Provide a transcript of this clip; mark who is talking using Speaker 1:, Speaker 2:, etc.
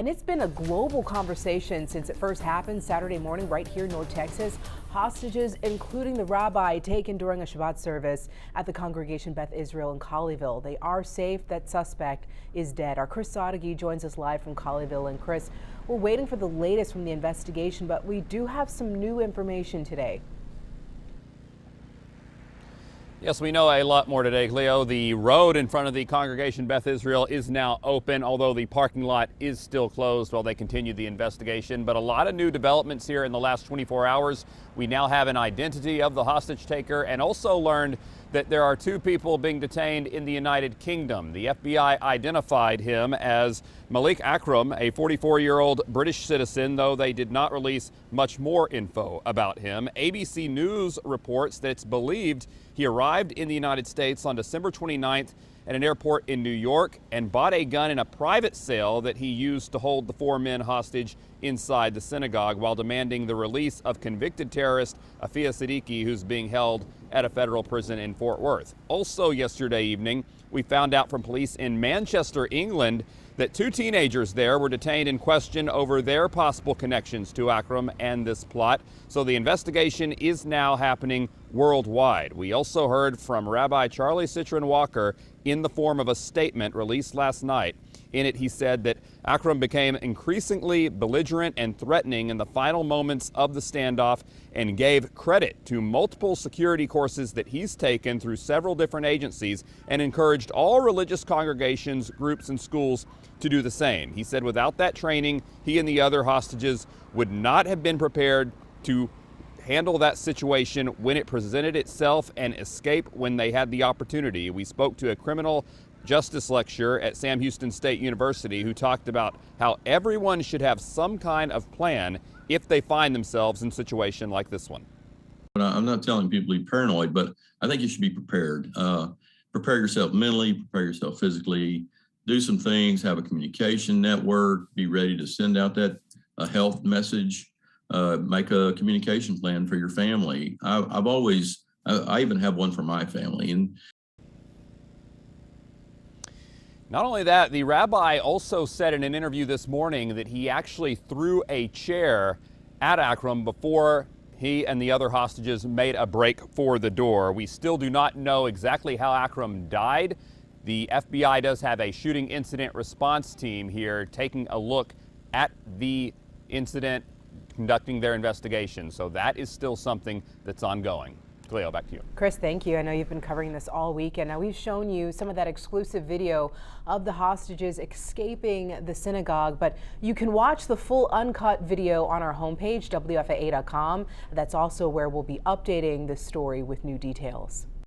Speaker 1: And it's been a global conversation since it first happened Saturday morning right here in North Texas. Hostages, including the rabbi, taken during a Shabbat service at the Congregation Beth Israel in Colleyville. They are safe. That suspect is dead. Our Chris Sadeghi joins us live from Colleyville. And Chris, we're waiting for the latest from the investigation, but we do have some new information today.
Speaker 2: Yes, we know a lot more today, Cleo. The road in front of the Congregation Beth Israel is now open, although the parking lot is still closed while they continue the investigation. But a lot of new developments here in the last 24 hours. We now have an identity of the hostage taker and also learned that there are two people being detained in the United Kingdom. The FBI identified him as Malik Akram, a 44-year-old British citizen, though they did not release much more info about him. ABC News reports that it's believed he arrived in the United States on December 29th at an airport in New York and bought a gun in a private sale that he used to hold the four men hostage inside the synagogue while demanding the release of convicted terrorist Afia Siddiqui, who's being held at a federal prison in Fort Worth. Also yesterday evening, we found out from police in Manchester, England, that two teenagers there were detained and questioned over their possible connections to Akram and this plot. So the investigation is now happening worldwide. We also heard from Rabbi Charlie Citron Walker in the form of a statement released last night. In it, he said that Akram became increasingly belligerent and threatening in the final moments of the standoff and gave credit to multiple security courses that he's taken through several different agencies and encouraged all religious congregations, groups, and schools to do the same. He said without that training, he and the other hostages would not have been prepared to handle that situation when it presented itself and escape when they had the opportunity. We spoke to a criminal justice lecturer at Sam Houston State University who talked about how everyone should have some kind of plan if they find themselves in a situation like this one.
Speaker 3: I'm not telling people to be paranoid, but I think you should be prepared. Prepare yourself mentally, prepare yourself physically, do some things, have a communication network, be ready to send out that health message, make a communication plan for your family. I even have one for my family. And
Speaker 2: not only that, the rabbi also said in an interview this morning that he actually threw a chair at Akram before he and the other hostages made a break for the door. We still do not know exactly how Akram died. The FBI does have a shooting incident response team here taking a look at the incident, conducting their investigation. So that is still something that's ongoing. Cleo, back to you.
Speaker 1: Chris, thank you. I know you've been covering this all weekend. Now, we've shown you some of that exclusive video of the hostages escaping the synagogue, but you can watch the full uncut video on our homepage, WFAA.com. That's also where we'll be updating this story with new details.